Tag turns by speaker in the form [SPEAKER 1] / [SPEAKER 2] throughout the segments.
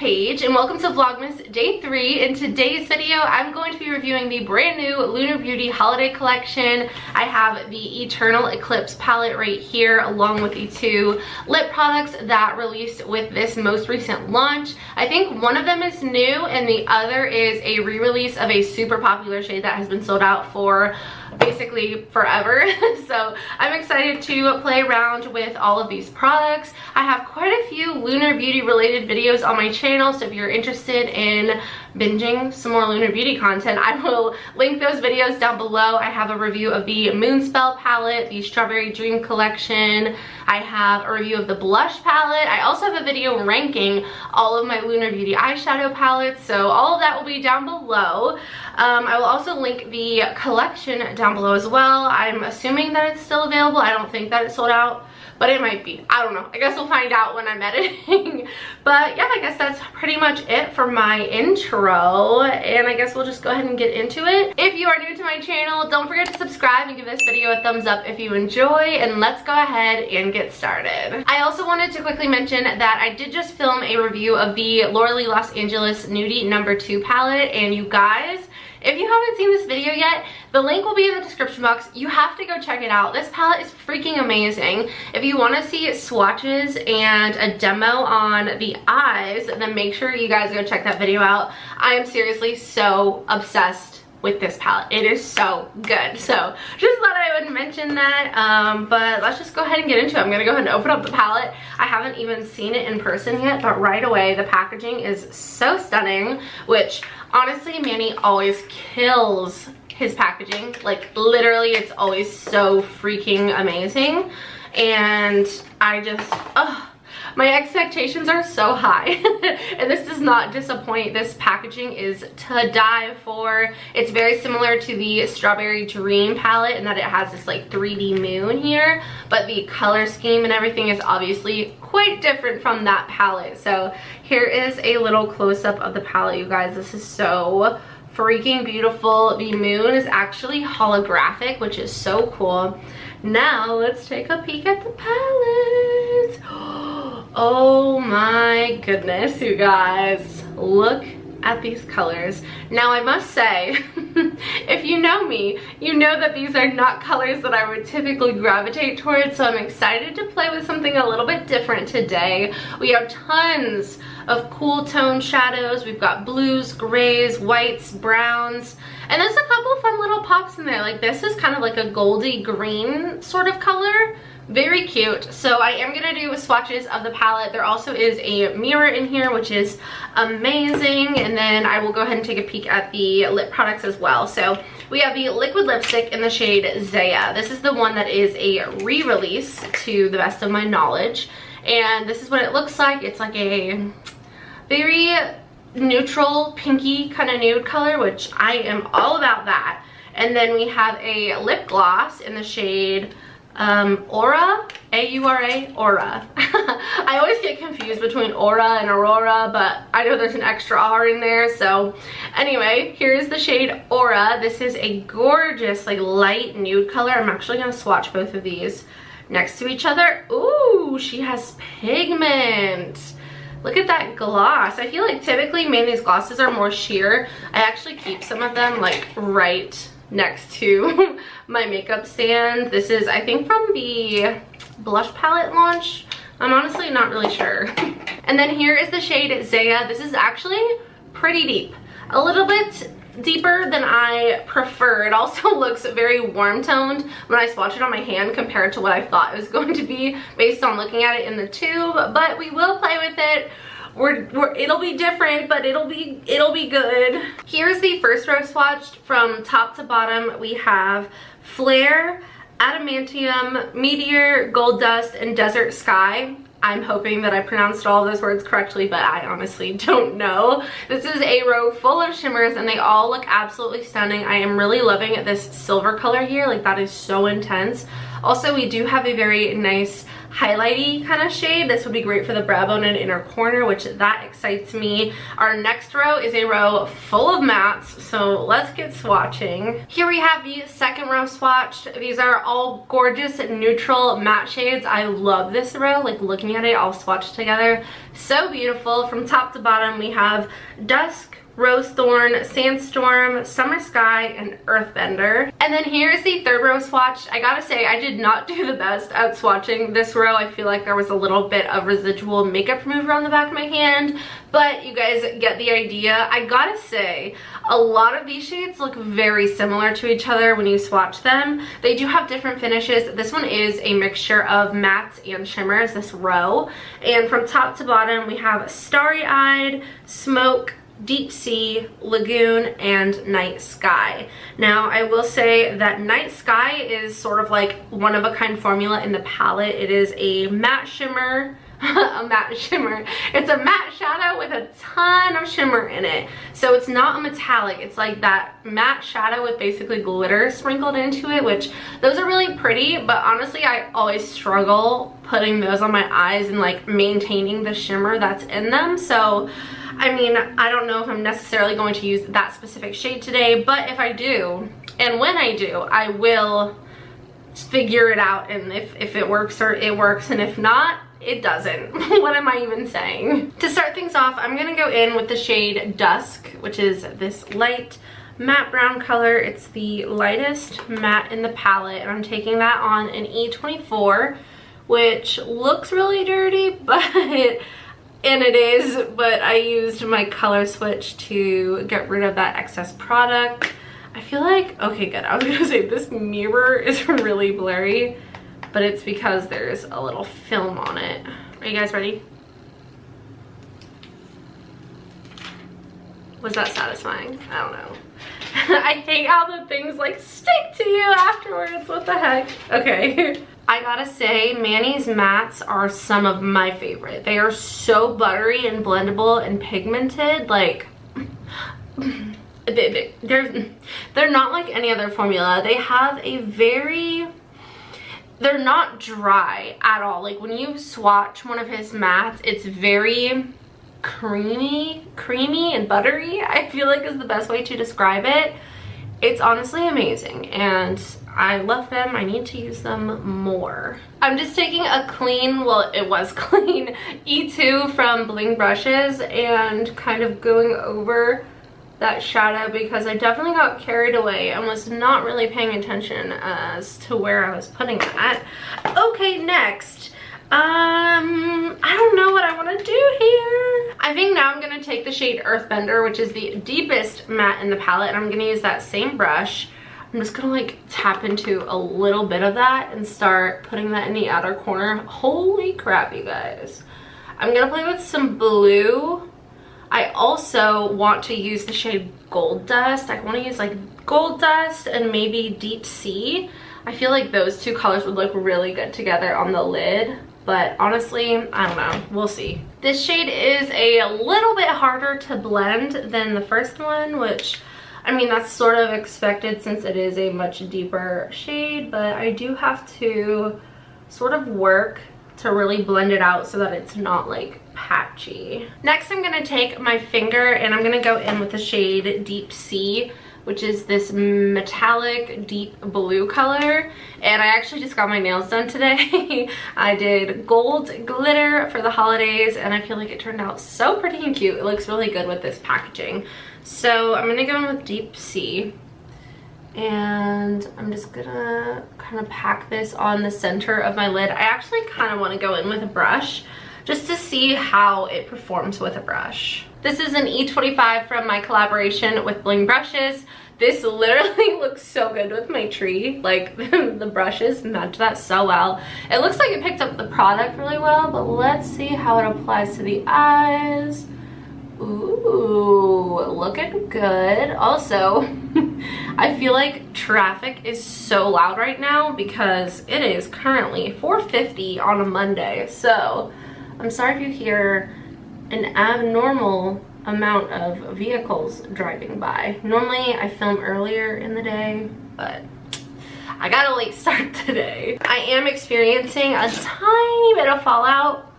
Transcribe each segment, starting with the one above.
[SPEAKER 1] Paige and welcome to Vlogmas Day 3. In today's video, I'm going to be reviewing the brand new Lunar Beauty Holiday Collection. I have the Eternal Eclipse palette right here along with the two lip products that released with this most recent launch. I think one of them is new and the other is a re-release of a super popular shade that has been sold out for basically forever. So I'm excited to play around with all of these products. I have quite a few Lunar Beauty related videos on my channel, so if you're interested in binging some more Lunar Beauty content, I will link those videos down below. I have a review of the Moonspell palette, the Strawberry Dream collection. I have a review of the blush palette. I also have a video ranking all of my Lunar Beauty eyeshadow palettes, so all of that will be down below. I will also link the collection down below as well. I'm assuming that it's still available. I don't think that it's sold out, but it might be. I don't know. I guess we'll find out when I'm editing. But yeah, I guess that's pretty much it for my intro, and I guess we'll just go ahead and get into it. If you are new to my channel, don't forget to subscribe and give this video a thumbs up if you enjoy, and let's go ahead and get started. I also wanted to quickly mention that I did just film a review of the Laura Lee Los Angeles Nudie No. 2 palette, and you guys, if you haven't seen this video yet, the link will be in the description box. You have to go check it out. This palette is freaking amazing. If you want to see swatches and a demo on the eyes, then make sure you guys go check that video out. I am seriously so obsessed with this palette. It is so good. So just thought I would mention that, but let's just go ahead and get into it. I'm gonna go ahead and open up the palette. I haven't even seen it in person yet, but right away the packaging is so stunning, which honestly Manny always kills his packaging. Like literally it's always so freaking amazing, and I just my expectations are so high and this does not disappoint. This packaging is to die for. It's very similar to the Strawberry Dream palette in that it has this like 3D moon here, but the color scheme and everything is obviously quite different from that palette. So here is a little close-up of the palette, you guys. This is so freaking beautiful. The moon is actually holographic, which is so cool. Now let's take a peek at the palette. Oh my goodness, you guys, look at these colors. Now I must say, if you know me, you know that these are not colors that I would typically gravitate towards, so I'm excited to play with something a little bit different today. We have tons of cool tone shadows. We've got blues, grays, whites, browns, and there's a couple fun little pops in there. Like this is kind of like a goldy green sort of color. Very cute. So I am gonna do swatches of the palette. There also is a mirror in here, which is amazing, and then I will go ahead and take a peek at the lip products as well. So we have the liquid lipstick in the shade Zaya. This is the one that is a re-release to the best of my knowledge, and this is what it looks like. It's like a very neutral pinky kind of nude color, which I am all about that. And then we have a lip gloss in the shade Aura, A-U-R-A, Aura. I always get confused between Aura and Aurora, but I know there's an extra R in there. So anyway, here's the shade Aura. This is a gorgeous like light nude color. I'm actually gonna swatch both of these next to each other. Ooh, she has pigment. Look at that gloss. I feel like typically Manny's glosses are more sheer. I actually keep some of them like right next to my makeup stand. This is, I think, from the blush palette launch. I'm honestly not really sure. And then here is the shade Zaya. This is actually pretty deep. A little bit deeper than I prefer. It also looks very warm toned when I swatch it on my hand compared to what I thought it was going to be based on looking at it in the tube, but we will play with it. It'll be different, but it'll be good. Here's the first row swatched from top to bottom. We have Flare, Adamantium, Meteor, Gold Dust, and Desert Sky. I'm hoping that I pronounced all of those words correctly, but I honestly don't know. This is a row full of shimmers and they all look absolutely stunning. I am really loving this silver color here. Like that is so intense. Also, we do have a very nice highlighty kind of shade. This would be great for the brow bone and inner corner, which that excites me. Our next row is a row full of mattes, so let's get swatching. Here we have the second row swatched. These are all gorgeous neutral matte shades. I love this row, like looking at it all swatched together. So beautiful. From top to bottom we have Dusk, Rose Thorn, Sandstorm, Summer Sky, and Earthbender. And then here's the third row swatch. I gotta say, I did not do the best at swatching this row. I feel like there was a little bit of residual makeup remover on the back of my hand, but you guys get the idea. I gotta say, a lot of these shades look very similar to each other when you swatch them. They do have different finishes. This one is a mixture of mattes and shimmers, this row. And from top to bottom, we have Starry Eyed, Smoke, Deep Sea, Lagoon, and Night Sky. Now, I will say that Night Sky is sort of like one of a kind formula in the palette. It is a matte shimmer, a matte shimmer. It's a matte shadow with a ton of shimmer in it. So it's not a metallic. It's like that matte shadow with basically glitter sprinkled into it, which those are really pretty, but honestly, I always struggle putting those on my eyes and like maintaining the shimmer that's in them. So I mean, I don't know if I'm necessarily going to use that specific shade today, but if I do, and when I do, I will figure it out, and if it works, or it works, and if not, it doesn't. What am I even saying? To start things off, I'm gonna go in with the shade Dusk, which is this light matte brown color. It's the lightest matte in the palette, and I'm taking that on an E24, which looks really dirty, but and it is, but I used my color switch to get rid of that excess product. I feel like, okay, good. I was gonna say this mirror is really blurry, but it's because there's a little film on it. Are you guys ready? Was that satisfying? I don't know. I hate how the things like stick to you afterwards. What the heck? Okay. I gotta say, Manny's mattes are some of my favorite. They are so buttery and blendable and pigmented. Like, they're not like any other formula. They have a very, they're not dry at all. Like when you swatch one of his mattes, it's very creamy and buttery, I feel like is the best way to describe it. It's honestly amazing, and I love them. I need to use them more. I'm just taking a clean, well, it was clean, E2 from Bling Brushes and kind of going over that shadow because I definitely got carried away and was not really paying attention as to where I was putting that. Okay, next. I don't know what I want to do here. I think now I'm going to take the shade Earthbender, which is the deepest matte in the palette, and I'm going to use that same brush. I'm just going to like tap into a little bit of that and start putting that in the outer corner. Holy crap, you guys. I'm going to play with some blue. I also want to use the shade Gold Dust. I want to use like Gold Dust and maybe Deep Sea. I feel like those two colors would look really good together on the lid. But honestly, I don't know. We'll see. This shade is a little bit harder to blend than the first one, which, I mean, that's sort of expected since it is a much deeper shade, but I do have to sort of work to really blend it out so that it's not like patchy. Next, I'm gonna take my finger and I'm gonna go in with the shade Deep Sea, which is this metallic deep blue color, and I actually just got my nails done today. I did gold glitter for the holidays, and I feel like it turned out so pretty and cute. It looks really good with this packaging. So I'm gonna go in with Deep Sea, and I'm just gonna kind of pack this on the center of my lid. I actually kind of want to go in with a brush just to see how it performs with a brush. This is an E25 from my collaboration with Bling Brushes. This literally looks so good with my tree. Like, the brushes match that so well. It looks like it picked up the product really well, but let's see how it applies to the eyes. Ooh, looking good. Also, I feel like traffic is so loud right now because it is currently 4:50 on a Monday. So, I'm sorry if you hear an abnormal amount of vehicles driving by. Normally I film earlier in the day, but I got a late start today. I am experiencing a tiny bit of fallout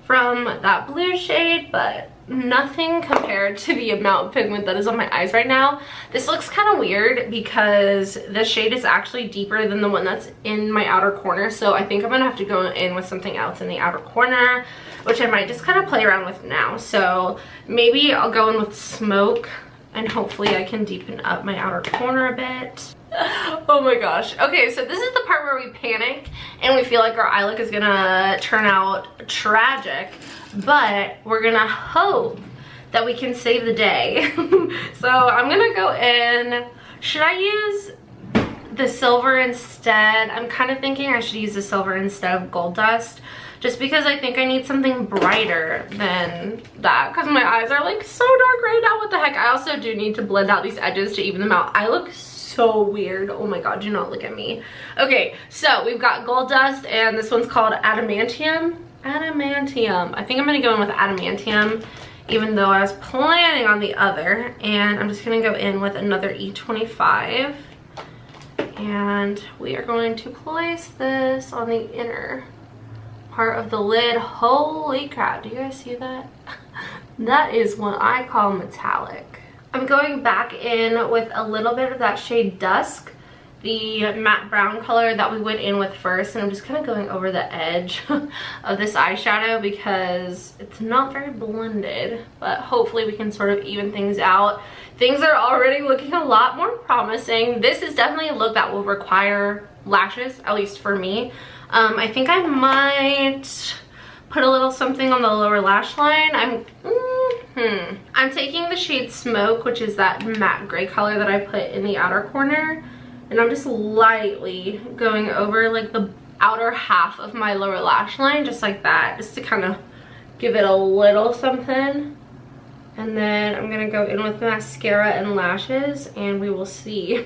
[SPEAKER 1] from that blue shade, but nothing compared to the amount of pigment that is on my eyes right now. This looks kind of weird because the shade is actually deeper than the one that's in my outer corner, so I think I'm gonna have to go in with something else in the outer corner, which I might just kind of play around with now. So maybe I'll go in with smoke and hopefully I can deepen up my outer corner a bit. Oh my gosh. Okay, so this is the part where we panic and we feel like our eye look is gonna turn out tragic, but we're gonna hope that we can save the day. So I'm gonna go in. Should I use the silver instead? I'm kind of thinking I should use the silver instead of gold dust, just because I think I need something brighter than that, because my eyes are like so dark right now. What the heck? I also do need to blend out these edges to even them out. I look so weird. Oh my god, do not look at me. Okay, so we've got gold dust and this one's called adamantium. Adamantium. I think I'm gonna go in with adamantium, even though I was planning on the other. And I'm just gonna go in with another E25. And we are going to place this on the inner part of the lid. Holy crap, do you guys see that? That is what I call metallic. I'm going back in with a little bit of that shade Dusk, the matte brown color that we went in with first, and I'm just kind of going over the edge of this eyeshadow because it's not very blended, but hopefully we can sort of even things out. Things are already looking a lot more promising. This is definitely a look that will require lashes, at least for me. I think I might put a little something on the lower lash line. I'm taking the shade Smoke, which is that matte gray color that I put in the outer corner, and I'm just lightly going over like the outer half of my lower lash line, just like that, just to kind of give it a little something. And then I'm gonna go in with mascara and lashes, and we will see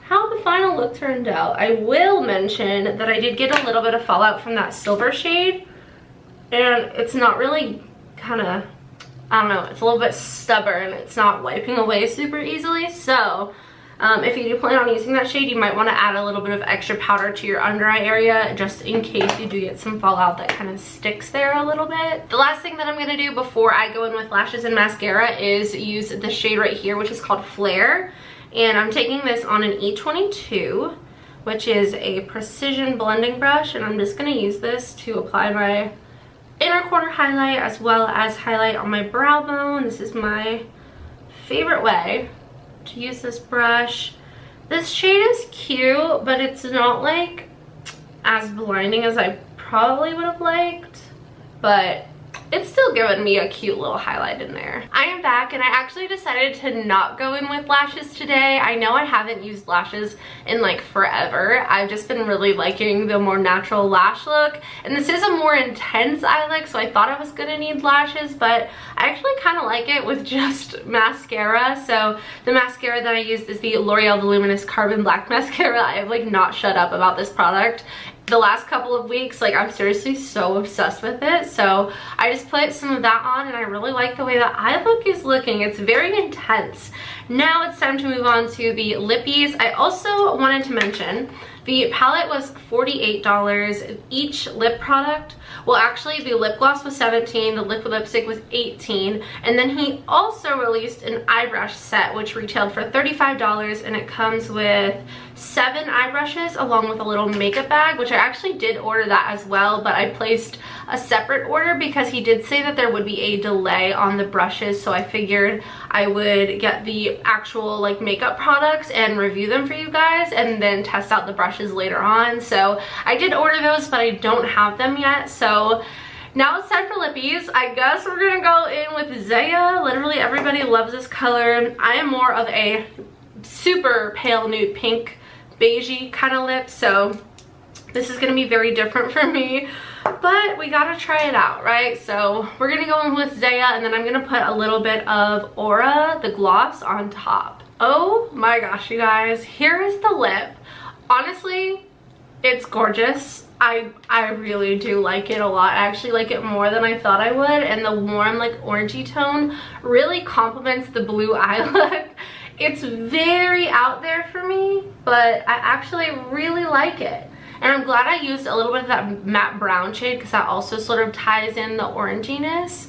[SPEAKER 1] how the final look turned out. I will mention that I did get a little bit of fallout from that silver shade, and it's not really kind of, I don't know, it's a little bit stubborn. It's not wiping away super easily. So if you do plan on using that shade, you might want to add a little bit of extra powder to your under eye area, just in case you do get some fallout that kind of sticks there a little bit. The last thing that I'm going to do before I go in with lashes and mascara is use the shade right here, which is called Flare. And I'm taking this on an E22, which is a precision blending brush, and I'm just going to use this to apply my inner corner highlight as well as highlight on my brow bone. This is my favorite way to use this brush. This shade is cute, but it's not like as blinding as I probably would have liked, but it's still giving me a cute little highlight in there. I am back, and I actually decided to not go in with lashes today. I know I haven't used lashes in like forever. I've just been really liking the more natural lash look, and this is a more intense eye look, so I thought I was gonna need lashes, but I actually kind of like it with just mascara. So the mascara that I used is the L'Oreal Voluminous Carbon Black Mascara. I have like not shut up about this product. The last couple of weeks, like, I'm seriously so obsessed with it. So I just put some of that on, and I really like the way the eye look is looking. It's very intense. Now it's time to move on to the Lippies. I also wanted to mention the palette was $48 each lip product. Well, actually the lip gloss was $17, the liquid lipstick was $18, and then he also released an eye brush set which retailed for $35, and it comes with 7 eye brushes along with a little makeup bag, which I actually did order that as well, but I placed a separate order because he did say that there would be a delay on the brushes, so I figured I would get the actual like makeup products and review them for you guys and then test out the brushes later on. So I did order those, but I don't have them yet. So now it's time for Lippies. I guess we're gonna go in with Zaya. Literally everybody loves this color. I am more of a super pale nude pink beigey kind of lip, so this is gonna be very different for me, but we gotta try it out, right? So we're gonna go in with Zaya, and then I'm gonna put a little bit of Aura, the gloss, on top. Oh my gosh, you guys, here is the lip. Honestly, it's gorgeous. I really do like it a lot. I actually like it more than I thought I would, and the warm like orangey tone really complements the blue eye look. it's very out there for me, but I actually really like it. And I'm glad I used a little bit of that matte brown shade because that also sort of ties in the oranginess.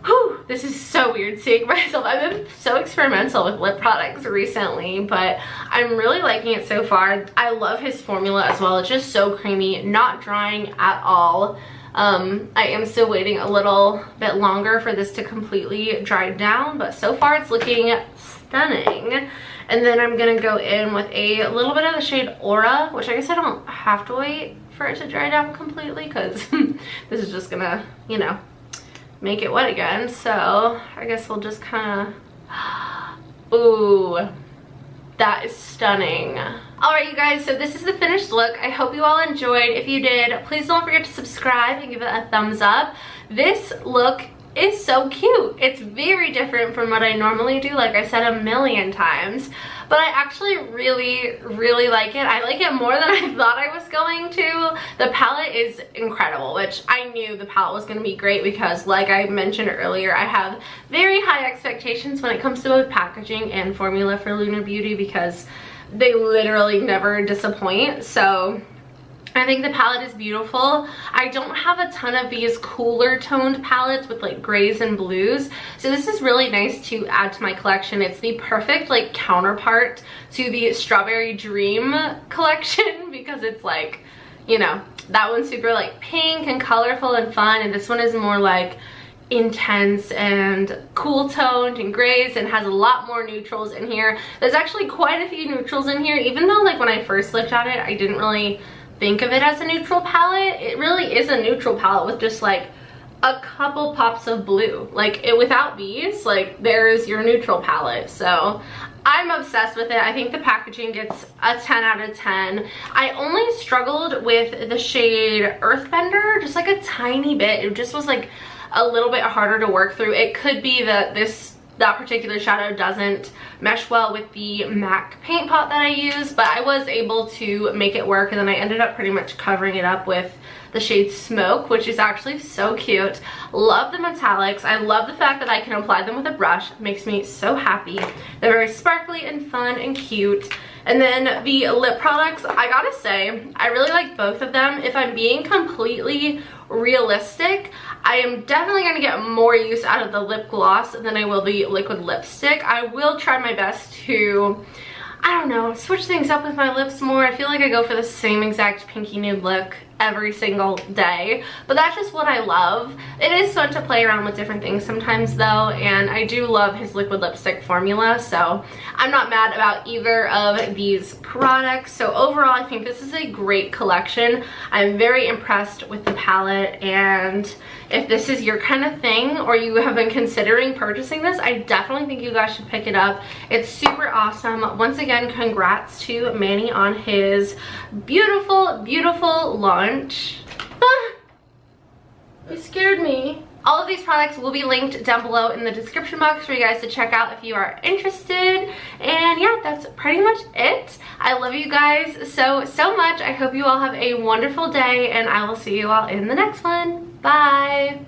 [SPEAKER 1] Whew, this is so weird seeing myself. I've been so experimental with lip products recently, but I'm really liking it so far. I love his formula as well. It's just so creamy, not drying at all. I am still waiting a little bit longer for this to completely dry down, but so far it's looking stunning. And then I'm gonna go in with a little bit of the shade Aura, which I guess I don't have to wait for it to dry down completely because this is just gonna, you know, make it wet again. So I guess we'll just kind of, ooh, that is stunning. All right, you guys, so this is the finished look. I hope you all enjoyed. If you did, please don't forget to subscribe and give it a thumbs up. This look is so cute. It's very different from what I normally do, like I said a million times, but I actually really like it. I like it more than I thought I was going to. The palette is incredible, which I knew the palette was going to be great because, like I mentioned earlier, I have very high expectations when it comes to both packaging and formula for Lunar Beauty because they literally never disappoint. So I think the palette is beautiful. I don't have a ton of these cooler toned palettes with like grays and blues, so this is really nice to add to my collection. It's the perfect like counterpart to the Strawberry Dream collection because it's like, you know, that one's super like pink and colorful and fun, and this one is more like intense and cool toned and grays and has a lot more neutrals in here. There's actually quite a few neutrals in here, even though like when I first looked at it I didn't really think of it as a neutral palette. It really is a neutral palette with just like a couple pops of blue. Like it, without these, like there's your neutral palette. So I'm obsessed with it. I think the packaging gets a 10 out of 10. I only struggled with the shade Earthbender, just like a tiny bit. It just was like a little bit harder to work through. It could be that that particular shadow doesn't mesh well with the MAC paint pot that I use, but I was able to make it work, and then I ended up pretty much covering it up with the shade Smoke, which is actually so cute. Love the metallics. I love the fact that I can apply them with a brush. It makes me so happy. They're very sparkly and fun and cute. And then the lip products, I gotta say, I really like both of them. If I'm being completely realistic, I am definitely going to get more use out of the lip gloss than I will the liquid lipstick. I will try my best to, I don't know, switch things up with my lips more. I feel like I go for the same exact pinky nude look every single day, but that's just what I love. It is fun to play around with different things sometimes though, and I do love his liquid lipstick formula, so I'm not mad about either of these products. So overall, I think this is a great collection. I'm very impressed with the palette, and if this is your kind of thing or you have been considering purchasing this, I definitely think you guys should pick it up. It's super awesome. Once again, congrats to Manny on his beautiful launch. You scared me. All of these products will be linked down below in the description box for you guys to check out if you are interested. And yeah, that's pretty much it. I love you guys so much. I hope you all have a wonderful day, and I will see you all in the next one. Bye.